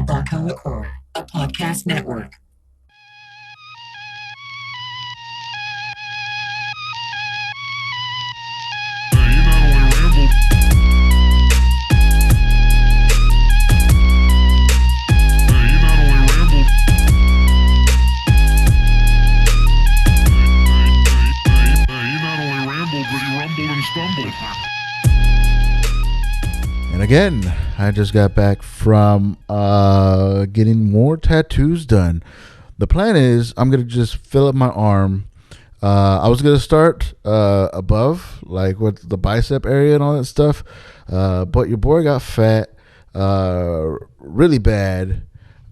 a podcast network. And again, I just got back from getting more tattoos done. The plan is I'm going to just fill up my arm. I was going to start above, like with the bicep area and all that stuff. But your boy got fat really bad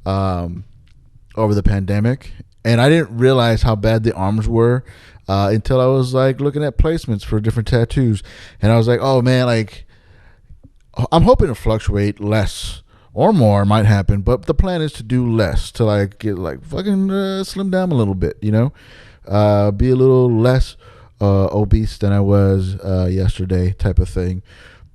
over the pandemic. And I didn't realize how bad the arms were until I was like looking at placements for different tattoos. And I was like, oh man, like I'm hoping to fluctuate less or more might happen, but the plan is to do less, to like get like fucking slim down a little bit, you know, be a little less obese than I was yesterday type of thing.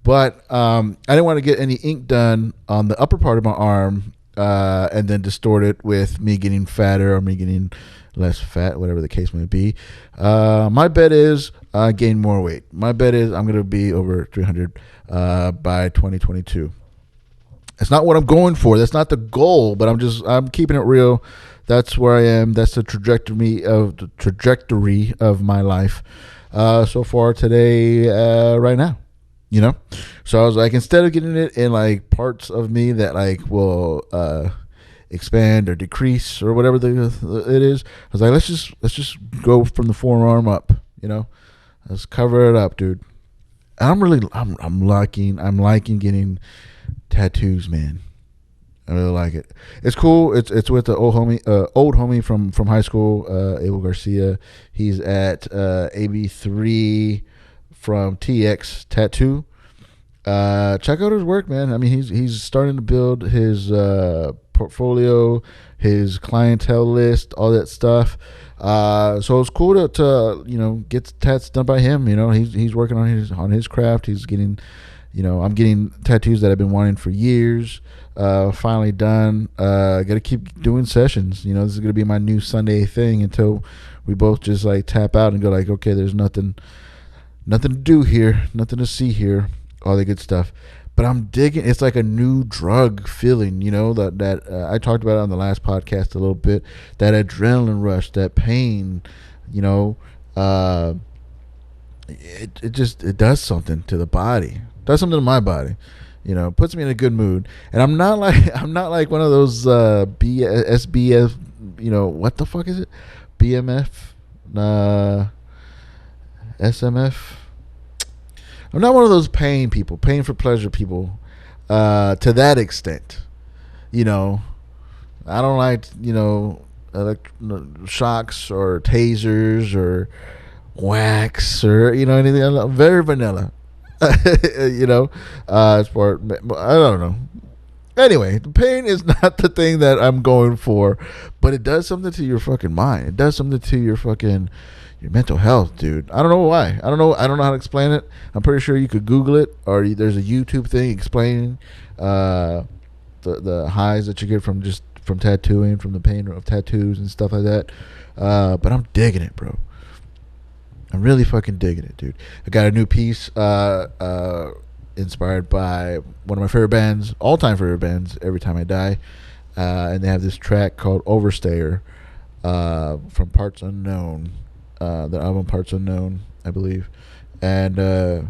But I didn't want to get any ink done on the upper part of my arm and then distort it with me getting fatter or me getting less fat, whatever the case may be. My bet is gain more weight. My bet is I'm going to be over 300 by 2022. It's not what I'm going for. That's not the goal, but I'm keeping it real. That's where I am. That's the trajectory of my life so far today, right now. You know, so I was like, instead of getting it in like parts of me that like will expand or decrease or whatever it is, I was like, let's just go from the forearm up. You know, let's cover it up, dude. I'm liking getting tattoos, man. I really like it. It's cool. It's with the old homie from high school, Abel Garcia. He's at AB3 from TX Tattoo. Check out his work, man. I mean, he's starting to build his portfolio, his clientele list, all that stuff. So it's cool to you know, get tats done by him. You know, he's working on his craft. He's getting, you know, I'm getting tattoos that I've been wanting for years. Finally done. Got to keep doing sessions. You know, this is gonna be my new Sunday thing until we both just like tap out and go like, okay, there's nothing to do here, nothing to see here, all the good stuff. But I'm digging. It's like a new drug feeling, you know, that I talked about it on the last podcast a little bit. That adrenaline rush, that pain, you know, it does something to the body. It does something to my body, you know. Puts me in a good mood. And I'm not like one of those SBF, you know, what the fuck is it? BMF, SMF. I'm not one of those pain for pleasure people to that extent. You know, I don't like, you know, shocks or tasers or wax or, you know, anything. I'm very vanilla. You know, as far, I don't know. Anyway, the pain is not the thing that I'm going for, but it does something to your fucking mind. It does something to your mental health, dude. I don't know why. I don't know how to explain it. I'm pretty sure you could Google it, or there's a YouTube thing explaining the highs that you get from tattooing, from the pain of tattoos and stuff like that. But I'm digging it, bro. I'm really fucking digging it, dude. I got a new piece inspired by one of my favorite bands, all-time favorite bands, Every Time I Die. And they have this track called Overstayer from Parts Unknown. The album Parts Unknown, I believe. And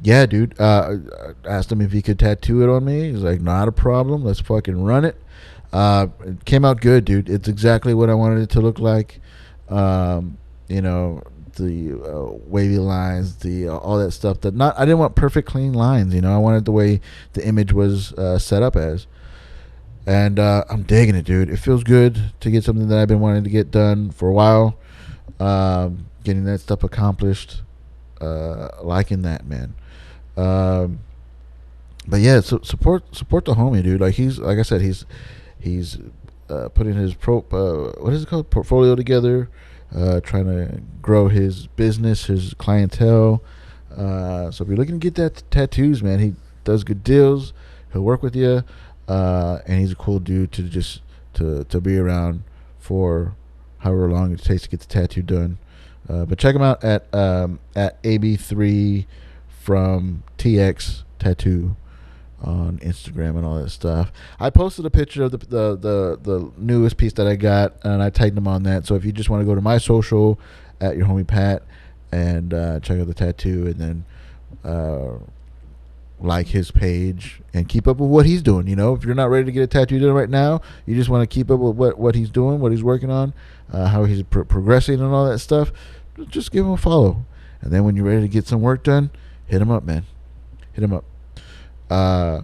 yeah, dude, I asked him if he could tattoo it on me. He's like, not a problem, let's fucking run it. It came out good, dude. It's exactly what I wanted it to look like. You know, the wavy lines, the all that stuff. I didn't want perfect clean lines, you know. I wanted the way the image was set up as. And I'm digging it, dude. It feels good to get something that I've been wanting to get done for a while. Getting that stuff accomplished, liking that, man. But yeah, support the homie, dude. Like like I said, he's putting his what is it called, portfolio together, trying to grow his business, his clientele. So if you're looking to get that tattoos, man, he does good deals. He'll work with you. and he's a cool dude to just to be around for however long it takes to get the tattoo done. But check him out at AB3 from TX Tattoo on Instagram and all that stuff. I posted a picture of the newest piece that I got, and I tagged him on that. So if you just want to go to my social at your homie Pat and check out the tattoo, and then like his page and keep up with what he's doing. You know, if you're not ready to get a tattoo done right now, you just want to keep up with what he's doing, what he's working on, how he's progressing and all that stuff. Just give him a follow, and then when you're ready to get some work done, hit him up, man. Hit him up. But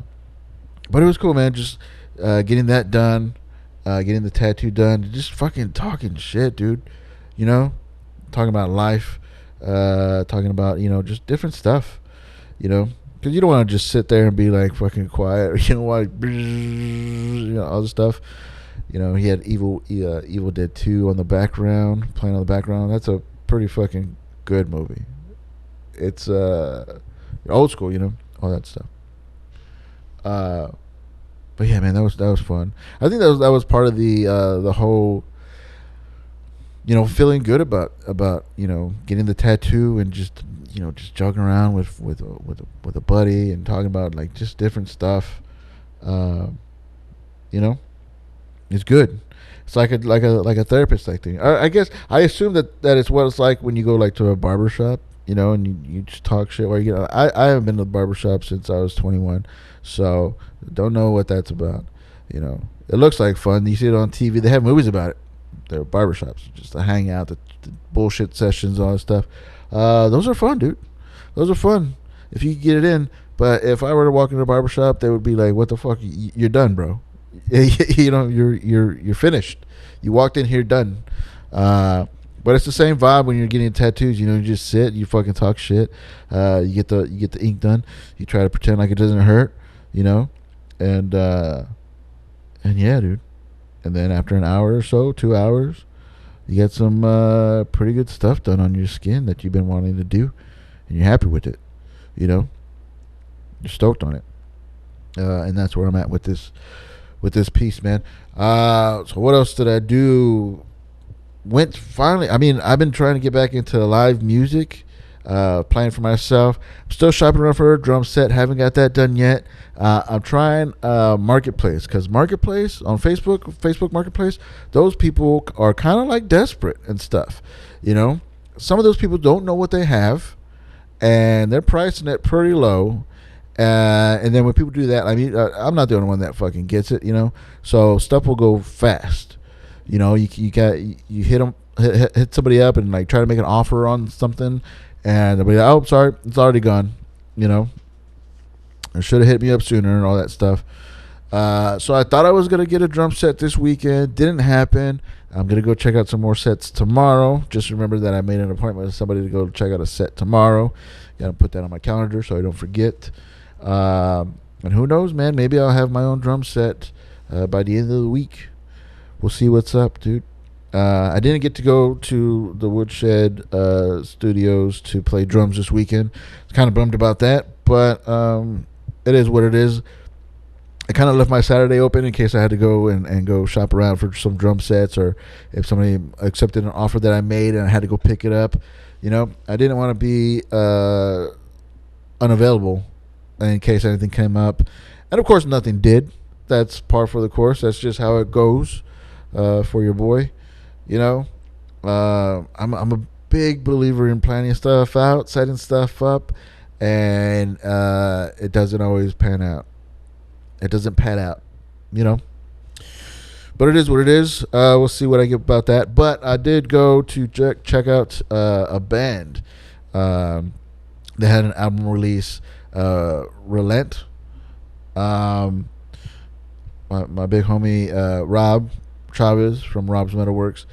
it was cool, man. Just getting that done, getting the tattoo done, just fucking talking shit, dude. You know, talking about life, talking about, you know, just different stuff. You know, because you don't want to just sit there and be like fucking quiet. You know why? You know, all this stuff. You know, he had Evil Dead 2 on the background, playing on the background. That's a pretty fucking good movie. It's old school, you know, all that stuff. But yeah, man, that was fun. I think that was part of the whole, you know, feeling good about you know, getting the tattoo and just, you know, just jogging around with a buddy and talking about like just different stuff. You know, it's good. It's like a therapist like thing. I guess I assume that it's what it's like when you go like to a barber shop, you know, and you just talk shit while you get. I haven't been to the barber shop since I was 21, so don't know what that's about. You know, it looks like fun. You see it on TV. They have movies about it. They're barber shops, just to hang out, the bullshit sessions, all that stuff. Those are fun, dude. Those are fun if you get it in. But if I were to walk into a barber shop, they would be like, "What the fuck? You're done, bro. You know, you're finished. You walked in here done." But it's the same vibe when you're getting tattoos. You know, you just sit, you fucking talk shit. You get the ink done. You try to pretend like it doesn't hurt. You know, and yeah, dude. And then after an hour or so, 2 hours, you get some pretty good stuff done on your skin that you've been wanting to do, and you're happy with it. You know, you're stoked on it, and that's where I'm at with this piece, man. So what else did I do? I mean, I've been trying to get back into live music, playing for myself. I'm still shopping around for a drum set. Haven't got that done yet. I'm trying Marketplace, because Marketplace on Facebook Marketplace, those people are kind of like desperate and stuff. You know, some of those people don't know what they have, and they're pricing it pretty low. And then when people do that, I mean, I'm not the only one that fucking gets it, you know. So stuff will go fast. You know, you hit somebody up and like try to make an offer on something, and they'll be like, "Oh, sorry, it's already gone." You know, or should have hit me up sooner and all that stuff. So I thought I was gonna get a drum set this weekend. Didn't happen. I'm gonna go check out some more sets tomorrow. Just remember that I made an appointment with somebody to go check out a set tomorrow. Gotta put that on my calendar so I don't forget. And who knows, man? Maybe I'll have my own drum set by the end of the week. We'll see what's up, dude. I didn't get to go to the Woodshed Studios to play drums this weekend. I was kind of bummed about that, but it is what it is. I kind of left my Saturday open in case I had to go and go shop around for some drum sets, or if somebody accepted an offer that I made and I had to go pick it up. You know, I didn't want to be unavailable in case anything came up. And of course, nothing did. That's par for the course. That's just how it goes for your boy. You know, I'm a big believer in planning stuff out, setting stuff up, and it doesn't always pan out. It doesn't pan out, you know. But it is what it is. We'll see what I get about that. But I did go to check out a band. They had an album release, Relent. My big homie Rob Chavez from Rob's Metalworks.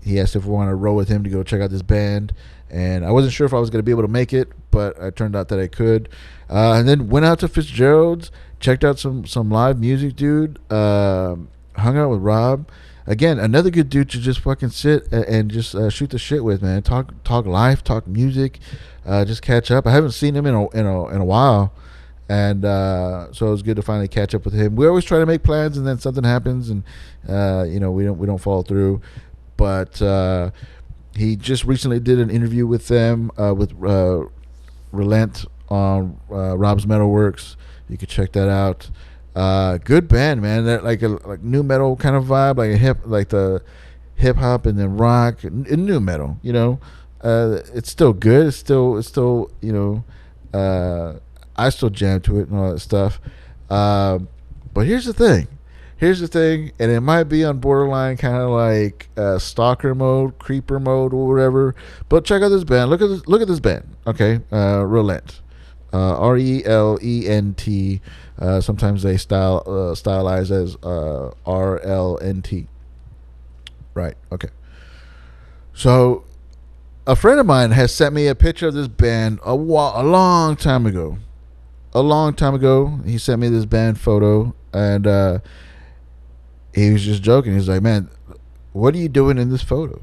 He asked if we want to roll with him to go check out this band, and I wasn't sure if I was going to be able to make it, but it turned out that I could. And then went out to Fitzgerald's, checked out some live music, dude. Hung out with Rob. Again, another good dude to just fucking sit and just shoot the shit with, man. Talk life, talk music, just catch up. I haven't seen him in a while, And so it was good to finally catch up with him. We always try to make plans, and then something happens, and we don't follow through. But he just recently did an interview with them with Relent on Rob's Metalworks. You could check that out. Good band, man. They're like a new metal kind of vibe, like the hip hop and then rock and new metal. It's still good. It's still I still jam to it and all that stuff. But here's the thing. And it might be on borderline kind of like stalker mode, creeper mode, or whatever. But check out this band. Look at this band. Okay, Relent, RELENT. Sometimes they stylize as RLNT. Right. Okay. So a friend of mine has sent me a picture of this band a long time ago. He sent me this band photo, and he was just joking. He's like, "Man, what are you doing in this photo?"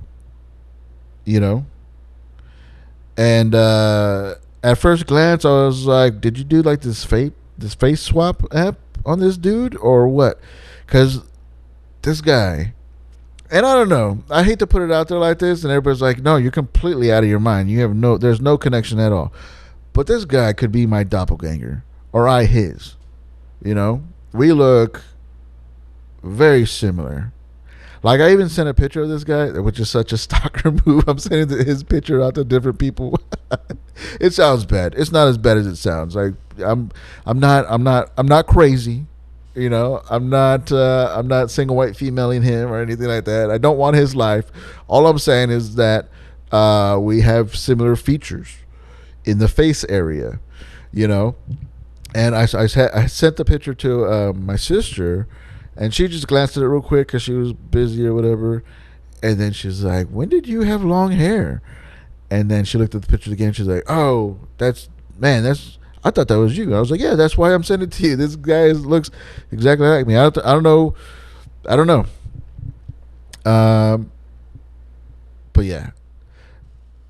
And at first glance, I was like, "Did you do like this face swap app on this dude or what?" Because this guy, and I don't know, I hate to put it out there like this, and everybody's like, "No, you're completely out of your mind. There's no connection at all." But this guy could be my doppelganger, or I his. We look very similar. Like, I even sent a picture of this guy, which is such a stalker move. I'm sending his picture out to different people. It sounds bad. It's not as bad as it sounds. Like, I'm not crazy. I'm not single white femaling him or anything like that. I don't want his life. All I'm saying is that we have similar features in the face area, And I sent the picture to my sister, and she just glanced at it real quick because she was busy or whatever. And then she's like, "When did you have long hair?" And then she looked at the picture again. She's like, "Oh, I thought that was you." I was like, "Yeah, that's why I'm sending it to you. This guy looks exactly like me." I don't know. But yeah.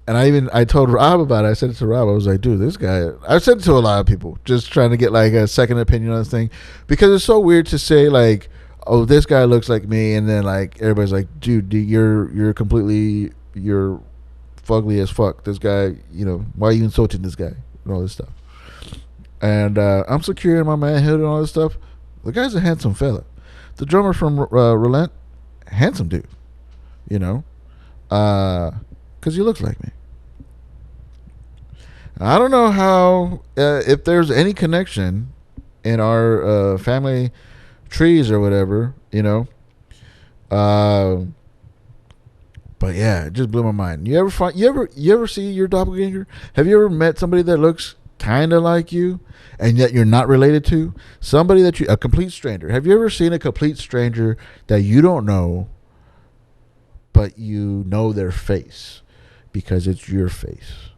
And I told Rob about it. I said it to Rob. I was like, "Dude, this guy." I said it to a lot of people, just trying to get like a second opinion on this thing, because it's so weird to say like, "Oh, this guy looks like me," and then like everybody's like, "Dude, you're fugly as fuck. This guy, why are you insulting this guy and all this stuff?" And I'm secure in my manhood and all this stuff. The guy's a handsome fella. The drummer from Relent, handsome dude. Because he looks like me. I don't know how, if there's any connection in our family trees or whatever, But yeah, it just blew my mind. You ever see your doppelganger? Have you ever met somebody that looks kind of like you, and yet you're not related to? Somebody a complete stranger. Have you ever seen a complete stranger that you don't know, but you know their face? Because it's your face,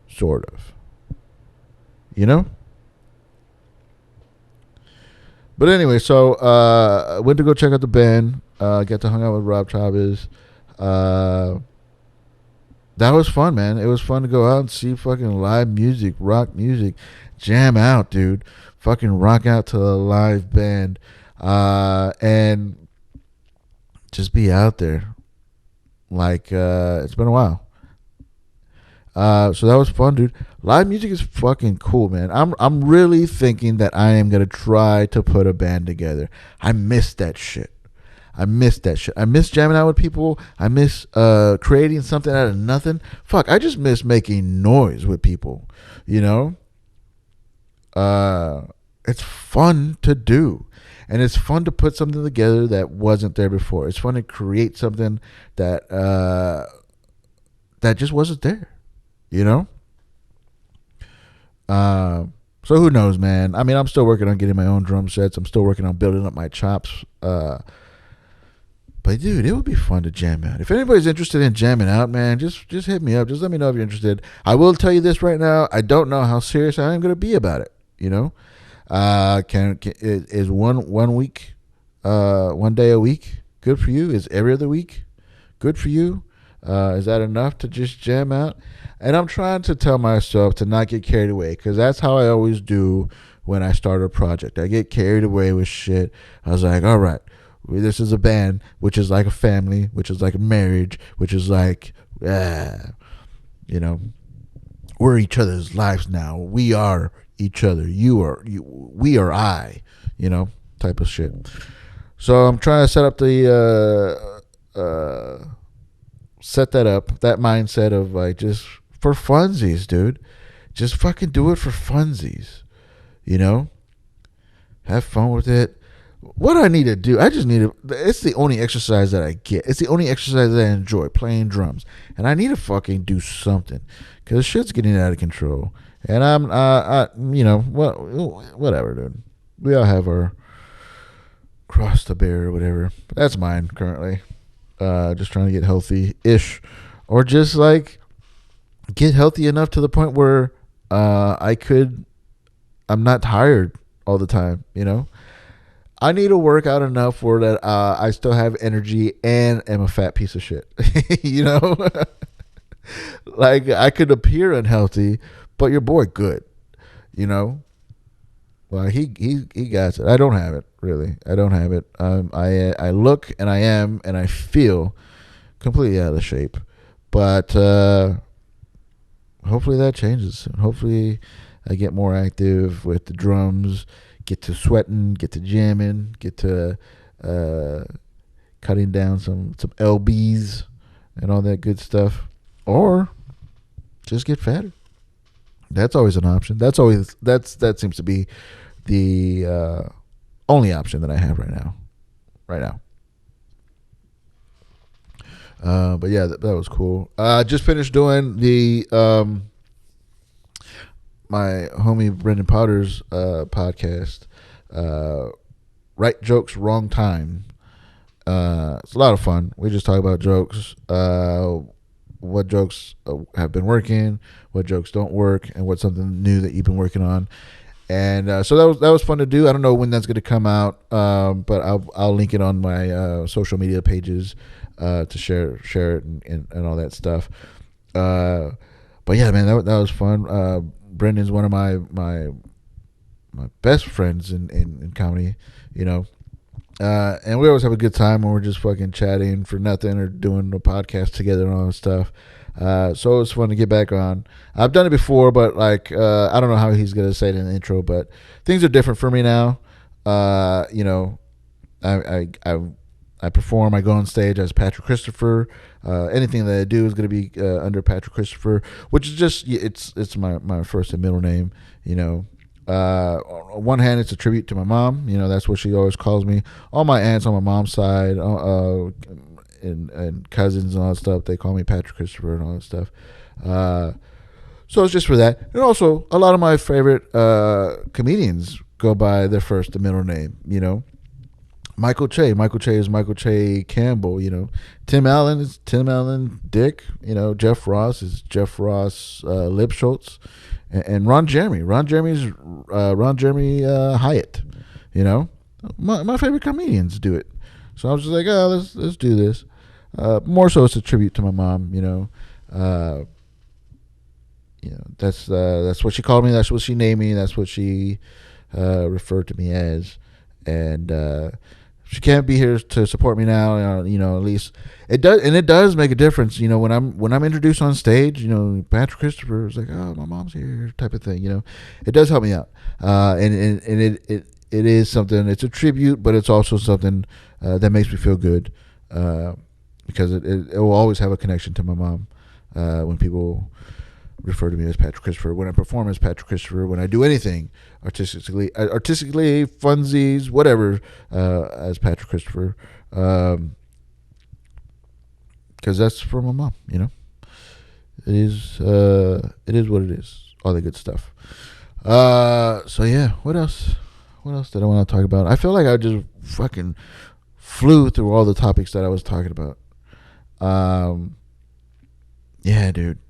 sort of. But anyway, so I went to go check out the band. Got to hang out with Rob Chavez. That was fun, man. It was fun to go out and see fucking live music, rock music, jam out, dude. Fucking rock out to a live band, and just be out there. Like, it's been a while. So that was fun, dude. Live music is fucking cool, man. I'm really thinking that I am gonna try to put a band together. I miss that shit. I miss jamming out with people. I miss creating something out of nothing. Fuck, I just miss making noise with people. It's fun to do. And it's fun to put something together that wasn't there before. It's fun to create something that just wasn't there. So who knows, man? I mean, I'm still working on getting my own drum sets. I'm still working on building up my chops. But dude, it would be fun to jam out. If anybody's interested in jamming out, man, just hit me up. Just let me know if you're interested. I will tell you this right now. I don't know how serious I am going to be about it. Is one week, 1 day a week good for you? Is every other week good for you? Is that enough to just jam out? And I'm trying to tell myself to not get carried away, because that's how I always do when I start a project. I get carried away with shit. I was like, all right, this is a band, which is like a family, which is like a marriage, which is like, you know, we're each other's lives now. We are each other. We are I, type of shit. So I'm trying to set up set that up, that mindset of like just for funsies, dude. Just fucking do it for funsies, Have fun with it. What I need to do, I just need to. It's the only exercise that I get. It's the only exercise that I enjoy, playing drums, and I need to fucking do something because shit's getting out of control. And whatever, dude. We all have our cross to bear or whatever. But that's mine currently. Just trying to get healthy-ish, or just like get healthy enough to the point where I'm not tired all the time. I need to work out enough where that I still have energy and am a fat piece of shit. Like I could appear unhealthy, but your boy good. Well, he got it. I don't have it really. I don't have it. I look and I am and I feel completely out of shape, but hopefully that changes. Hopefully I get more active with the drums. Get to sweating, get to jamming, get to cutting down some lbs and all that good stuff, or just get fatter. That's always an option. That seems to be the only option that I have right now. But yeah, that was cool. Just finished doing the my homie Brendan Potter's podcast, Right Jokes, Wrong Time. It's a lot of fun. We just talk about jokes, what jokes have been working, what jokes don't work, and what's something new that you've been working on. And so that was fun to do. I don't know when that's going to come out, but I'll link it on my social media pages to share it and all that stuff. But yeah, man, that was fun. Brendan's one of my best friends in comedy, and we always have a good time when we're just fucking chatting for nothing or doing a podcast together and all that stuff. So it's fun to get back on. I've done it before, but like I don't know how he's gonna say it in the intro, but things are different for me now. I perform. I go on stage as Patrick Christopher. Anything that I do is going to be under Patrick Christopher, which is just it's my first and middle name. On one hand, it's a tribute to my mom. That's what she always calls me. All my aunts on my mom's side, and cousins and all that stuff, they call me Patrick Christopher and all that stuff. So it's just for that. And also, a lot of my favorite comedians go by their first and middle name. Michael Che is Michael Che Campbell. Tim Allen is Tim Allen Dick. Jeff Ross is Jeff Ross Lipschultz, and Ron Jeremy is Ron Jeremy Hyatt. My favorite comedians do it, so I was just like, oh, let's do this. More so, it's a tribute to my mom. That's what she called me. That's what she named me. That's what she referred to me as, and. She can't be here to support me now. At least it does make a difference. When I'm introduced on stage, Patrick Christopher is like, oh, my mom's here, type of thing. It does help me out, and it is something. It's a tribute, but it's also something that makes me feel good, because it will always have a connection to my mom when people refer to me as Patrick Christopher, when I perform as Patrick Christopher, when I do anything artistically, funsies, whatever, as Patrick Christopher, because that's for my mom. It is what it is. All the good stuff. So yeah, what else did I want to talk about? I feel like I just fucking flew through all the topics that I was talking about. Yeah, dude.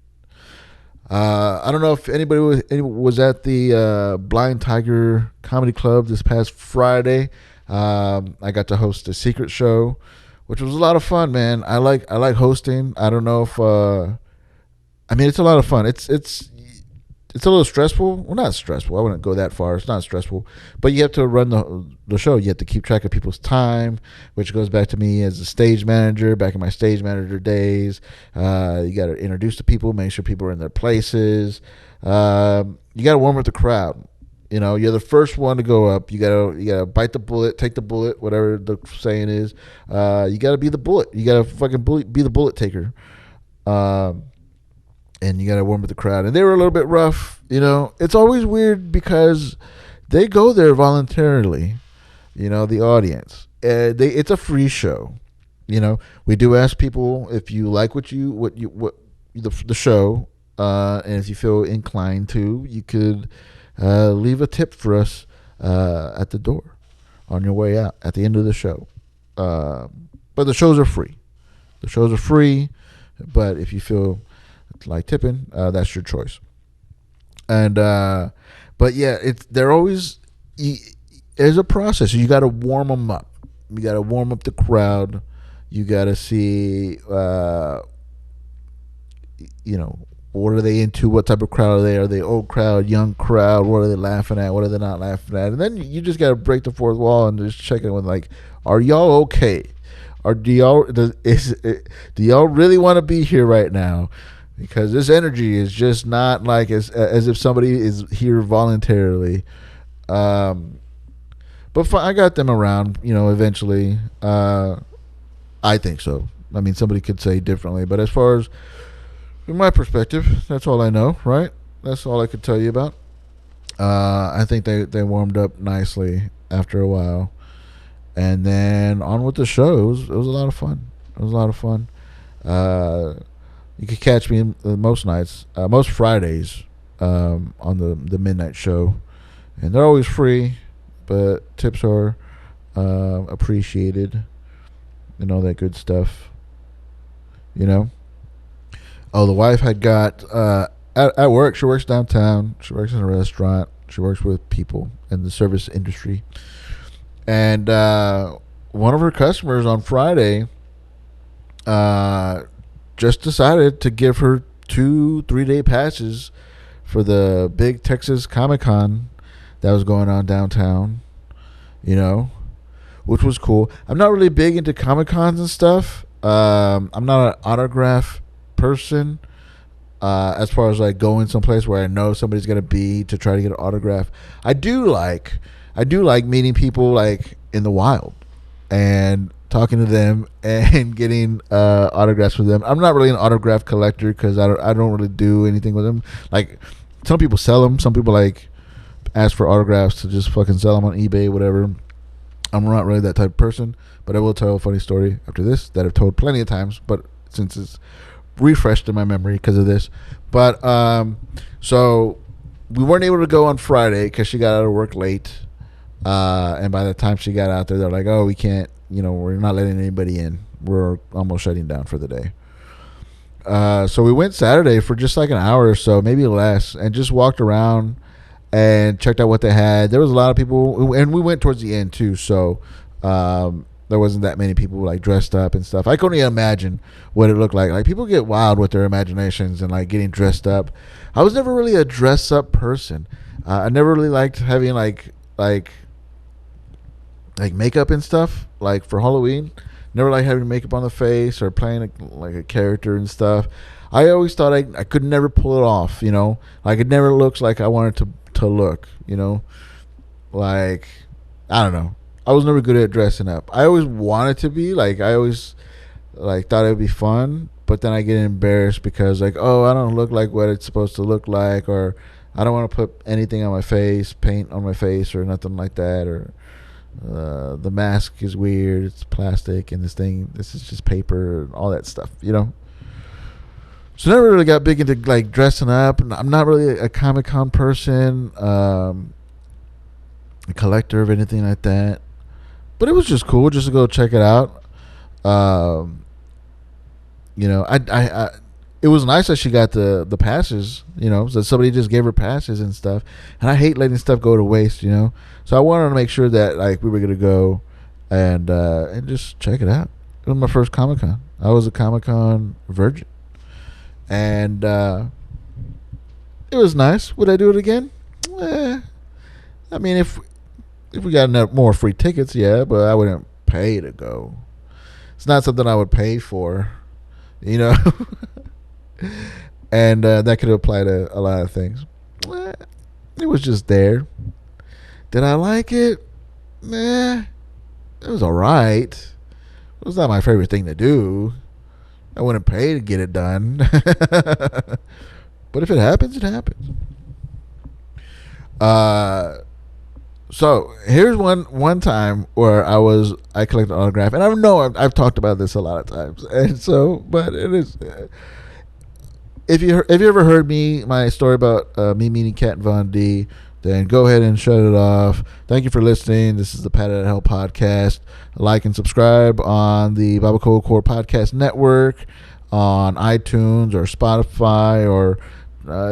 I don't know if anybody was at the Blind Tiger Comedy Club this past Friday. I got to host a secret show, which was a lot of fun, man. I like hosting. I don't know if it's a lot of fun. It's it's a little stressful. Well, not stressful. I wouldn't go that far. It's not stressful, but you have to run the show. You have to keep track of people's time, which goes back to me as a stage manager. Back in my stage manager days, you got to introduce the people, make sure people are in their places. You got to warm up the crowd. You know, you're the first one to go up. You gotta bite the bullet, take the bullet, whatever the saying is. You gotta be the bullet. You gotta fucking be the bullet taker. And you gotta warm up the crowd. And they were a little bit rough. You know, it's always weird because they go there voluntarily. You know, the audience. It's a free show. You know, we do ask people if you like the show, and if you feel inclined to, you could. Leave a tip for us at the door on your way out at the end of the show. But the shows are free. The shows are free, but if you feel like tipping, that's your choice. And but yeah, they're always there's a process. You got to warm them up. You got to warm up the crowd. You got to see, you know. What are they into? What type of crowd are they? Are they old crowd, young crowd? What are they laughing at? What are they not laughing at? And then you just got to break the fourth wall and just check in with like, are y'all okay? Or do y'all really want to be here right now? Because this energy is just not like as if somebody is here voluntarily. But I got them around, you know, eventually. I think so. I mean, somebody could say differently, but as far as from my perspective, that's all I know, right? That's all I could tell you about. I think they warmed up nicely after a while. And then on with the show. It was a lot of fun. You could catch me most nights, most Fridays, on the midnight show. And they're always free, but tips are appreciated and all that good stuff. You know? Oh, the wife had got at work. She works downtown. She works in a restaurant. She works with people in the service industry. And one of her customers on Friday just decided to give her 2-3 day passes for the big Texas Comic-Con that was going on downtown. You know, which was cool. I'm not really big into Comic-Cons and stuff. I'm not an autograph person, as far as like going someplace where I know somebody's gonna be to try to get an autograph. I do like meeting people like in the wild and talking to them and getting autographs with them. I'm not really an autograph collector because I don't really do anything with them. Like some people sell them, some people like ask for autographs to just fucking sell them on eBay, whatever. I'm not really that type of person, but I will tell a funny story after this that I've told plenty of times, but since it's refreshed in my memory because of this. But so we weren't able to go on Friday because she got out of work late, and by the time she got out there, they're like, oh, we can't, you know, we're not letting anybody in, we're almost shutting down for the day. So we went Saturday for just like an hour or so, maybe less, and just walked around and checked out what they had. There was a lot of people, and we went towards the end too, so there wasn't that many people like dressed up and stuff. I can only imagine what it looked like. Like people get wild with their imaginations and like getting dressed up. I was never really a dress up person. I never really liked having like makeup and stuff like for Halloween. Never liked having makeup on the face or playing like a character and stuff. I always thought I could never pull it off, you know. Like it never looks like I wanted to look, you know. Like I don't know. I was never good at dressing up. I always wanted to be like, I always like thought it would be fun, but then I get embarrassed because like, oh, I don't look like what it's supposed to look like, or I don't want to put anything on my face, paint on my face or nothing like that, or the mask is weird, it's plastic, and this is just paper and all that stuff, you know. So I never really got big into like dressing up. I'm not really a Comic-Con person, a collector of anything like that. But it was just cool just to go check it out. You know, I it was nice that she got the passes, you know, so somebody just gave her passes and stuff. And I hate letting stuff go to waste, you know. So I wanted to make sure that like we were gonna go and just check it out. It was my first Comic-Con. I was a Comic-Con virgin. And It was nice. Would I do it again? Eh, I mean, if we got enough more free tickets, yeah, but I wouldn't pay to go. It's not something I would pay for, you know. And that could apply to a lot of things. It was just there. Did I like it? Nah, it was alright. It was not my favorite thing to do. I wouldn't pay to get it done. But if it happens, it happens. So here's one time where I collected an autograph, and I know I've talked about this a lot of times, and so, but it is. If you ever heard my story about me meeting Kat Von D, then go ahead and shut it off. Thank you for listening. This is the Pat at Hell podcast. Like and subscribe on the Bible Code Core Podcast Network, on iTunes or Spotify, or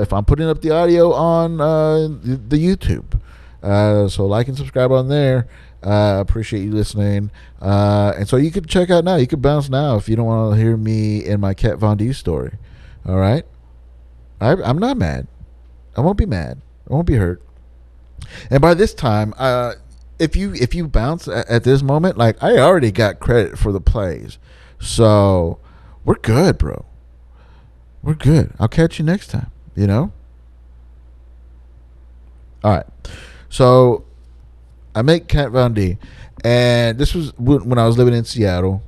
if I'm putting up the audio on the YouTube. So like and subscribe on there. Appreciate you listening. And so you can check out now. You can bounce now if you don't want to hear me in my Kat Von D story. All right? I'm not mad. I won't be mad. I won't be hurt. And by this time, if you bounce at this moment, like, I already got credit for the plays. So we're good, bro. We're good. I'll catch you next time, you know? All right. So I make Kat Von D, and this was when I was living in Seattle.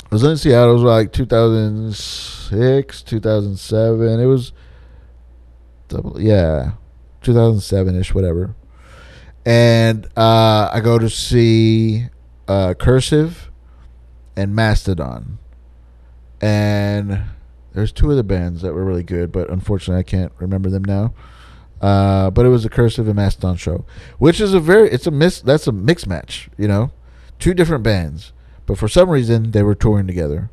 I was in Seattle. It was like 2006, 2007. It was 2007-ish, whatever. And I go to see Cursive and Mastodon. And there's two other bands that were really good, but unfortunately I can't remember them now. But it was a Cursive and Mastodon show, which is that's a mixed match, you know, two different bands, but for some reason they were touring together,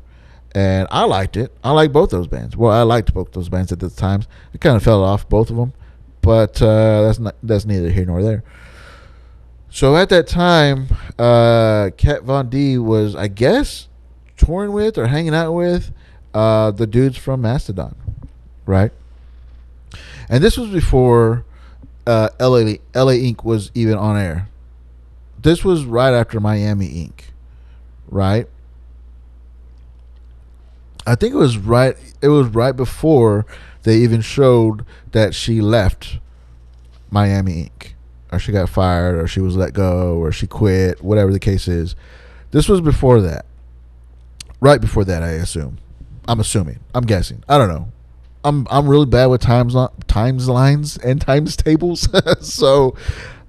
and I liked it. I liked both those bands. Well, I liked both those bands at the time. It kind of fell off, both of them, but that's neither here nor there. So at that time, Kat Von D was, I guess, touring with or hanging out with the dudes from Mastodon, right? And this was before LA Inc. was even on air. This was right after Miami Inc., right? I think it was right before they even showed that she left Miami Inc., or she got fired, or she was let go, or she quit, whatever the case is. This was before that. Right before that, I assume. I'm assuming. I'm guessing. I don't know. I'm really bad with timelines and times tables. So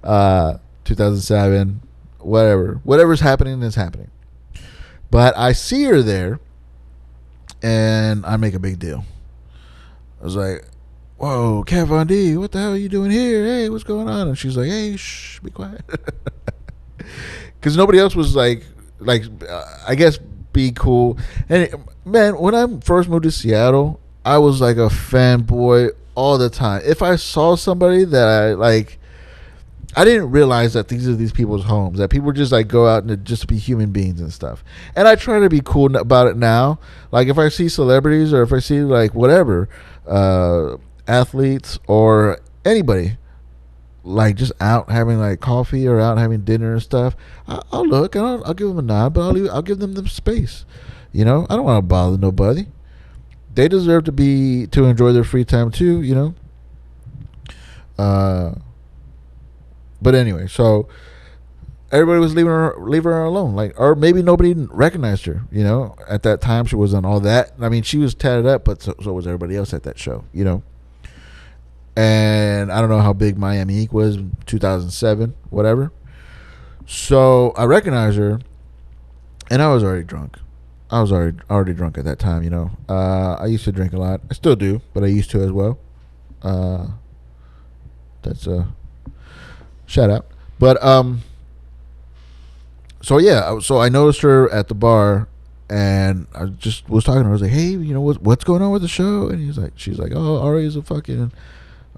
2007, whatever's happening is happening. But I see her there, and I make a big deal. I was like, "Whoa, Kat Von D, what the hell are you doing here? Hey, what's going on?" And she's like, "Hey, shh, be quiet," because nobody else was like, I guess, be cool. And man, when I first moved to Seattle, I was like a fanboy all the time. If I saw somebody that I like, I didn't realize that these are these people's homes, that people just like go out and just be human beings and stuff. And I try to be cool about it now. Like if I see celebrities, or if I see like whatever, athletes or anybody, like just out having like coffee or out having dinner and stuff, I'll look and I'll give them a nod, but I'll give them the space. You know, I don't want to bother nobody. They deserve to enjoy their free time too, you know. But anyway, so everybody was leaving her alone, like, or maybe nobody recognized her, you know. At that time, she wasn't all that. I mean, she was tatted up, but so was everybody else at that show, you know. And I don't know how big Miami Inc. was in 2007, whatever. So I recognized her, and I was already drunk. I was already drunk at that time, you know. I used to drink a lot. I still do, but I used to as well. That's a shout out. But so yeah, so I noticed her at the bar, and I just was talking to her. I was like, "Hey, you know what's going on with the show?" And she's like, "Oh, Ari's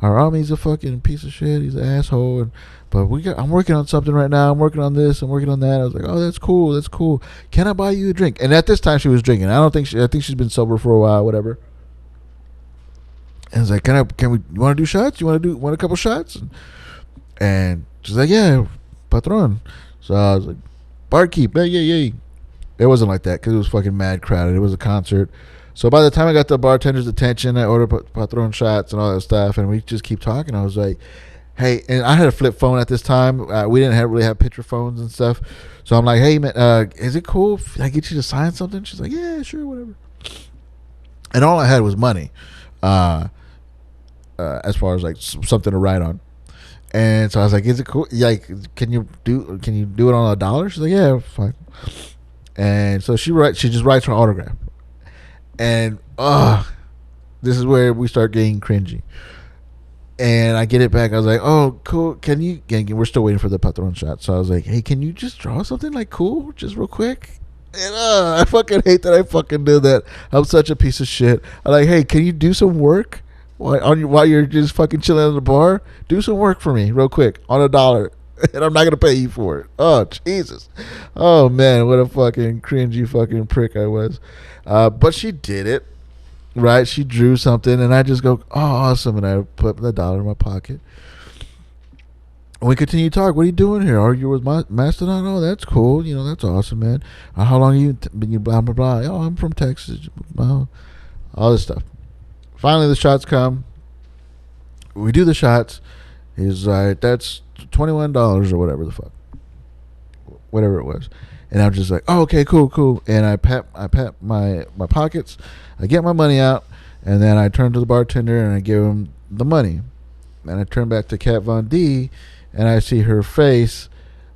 Arami's a fucking piece of shit. He's an asshole. But I'm working on something right now. I'm working on this. I'm working on that." I was like, "Oh, that's cool. That's cool. Can I buy you a drink?" And at this time, she was drinking. I think she's been sober for a while, whatever. And I was like, can we, you want to do shots? You want a couple shots? And she's like, yeah, patron. So I was like, barkeep, yeah. It wasn't like that because it was fucking mad crowded. It was a concert. So by the time I got the bartender's attention, I ordered patron shots and all that stuff, and we just keep talking. I was like, hey, and I had a flip phone at this time. We didn't really have picture phones and stuff. So I'm like, hey, man, is it cool if I get you to sign something? She's like, yeah, sure, whatever. And all I had was money, as far as like something to write on. And so I was like, is it cool? Like, can you do it on $1? She's like, yeah, fine. And so she just writes her autograph. And this is where we start getting cringy. And I get it back. I was like, oh, cool. We're still waiting for the patron shot. So I was like, hey, can you just draw something like cool? Just real quick. And I fucking hate that I fucking did that. I'm such a piece of shit. I'm like, hey, can you do some work while you're just fucking chilling at the bar? Do some work for me real quick on $1. And I'm not going to pay you for it. Oh, Jesus. Oh, man. What a fucking cringy fucking prick I was. But she did it. Right? She drew something, and I just go, oh, awesome. And I put the $1 in my pocket. And we continue to talk. What are you doing here? Argue with my Mastodon? Oh, that's cool. That's awesome, man. How long have you been? Blah, blah, blah. Oh, I'm from Texas. Oh, all this stuff. Finally, the shots come. We do the shots. He's like, that's $21 or whatever the fuck. Whatever it was. And I'm just like, oh, okay, cool. And I pat my pockets. I get my money out. And then I turn to the bartender and I give him the money. And I turn back to Kat Von D and I see her face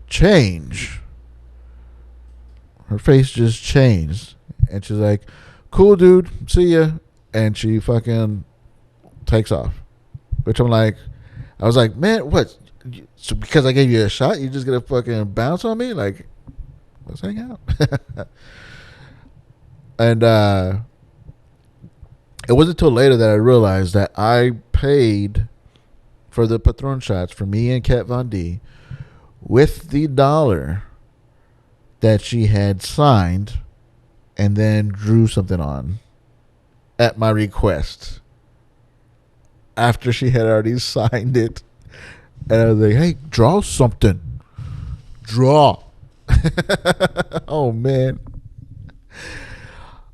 change. Her face just changed. And she's like, cool, dude. See ya. And she fucking takes off. Which I was like, man, what? So because I gave you a shot, you just gonna fucking bounce on me? Like, let's hang out. And it wasn't until later that I realized that I paid for the Patron shots for me and Kat Von D with the $1 that she had signed and then drew something on at my request after she had already signed it. And I was like, hey, draw something. Draw. Oh, man.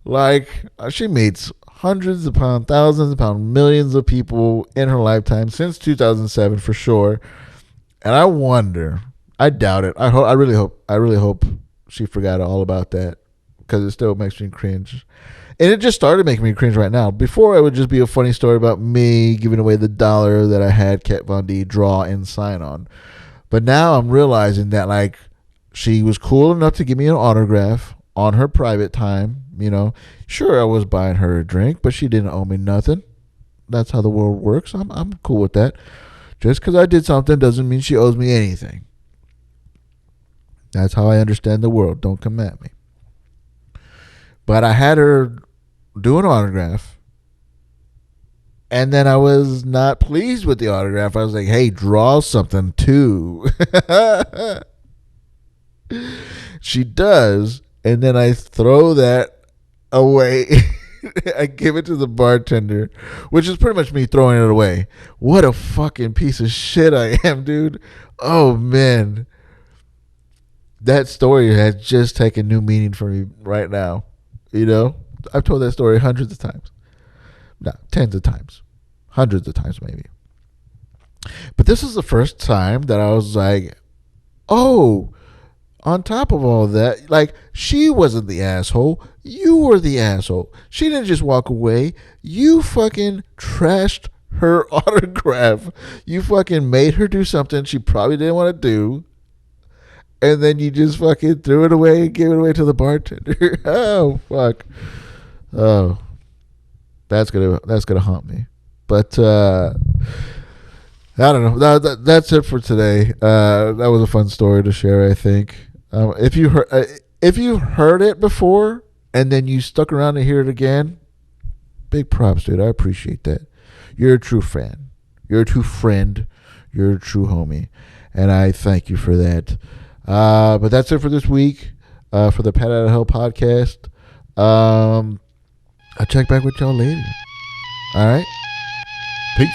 Like, she meets hundreds of pounds, thousands of pounds, millions of people in her lifetime since 2007 for sure. And I wonder, I doubt it. I really hope she forgot all about that because it still makes me cringe. And it just started making me cringe right now. Before, it would just be a funny story about me giving away the $1 that I had Kat Von D draw and sign on. But now I'm realizing that, like, she was cool enough to give me an autograph on her private time. Sure, I was buying her a drink, but she didn't owe me nothing. That's how the world works. I'm cool with that. Just because I did something doesn't mean she owes me anything. That's how I understand the world. Don't come at me. But I had her do an autograph. And then I was not pleased with the autograph. I was like, hey, draw something too. She does. And then I throw that away. I give it to the bartender, which is pretty much me throwing it away. What a fucking piece of shit I am, dude. Oh, man. That story has just taken new meaning for me right now. I've told that story hundreds of times. No, tens of times. Hundreds of times, maybe. But this is the first time that I was like, oh, on top of all that, like, she wasn't the asshole. You were the asshole. She didn't just walk away. You fucking trashed her autograph. You fucking made her do something she probably didn't want to do. And then you just fucking threw it away and gave it away to the bartender. Oh, fuck. Oh. That's gonna haunt me. But I don't know. That's it for today. That was a fun story to share, I think. If you heard it before and then you stuck around to hear it again, big props, dude. I appreciate that. You're a true fan. You're a true friend. You're a true homie. And I thank you for that. But that's it for this week for the Pat Out of Hell podcast. I'll check back with y'all later. All right? Peace.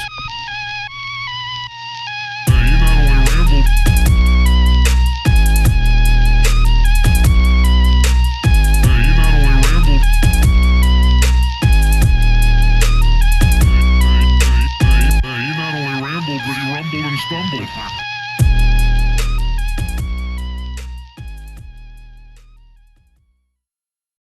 He not only rambled, but he rumbled and stumbled.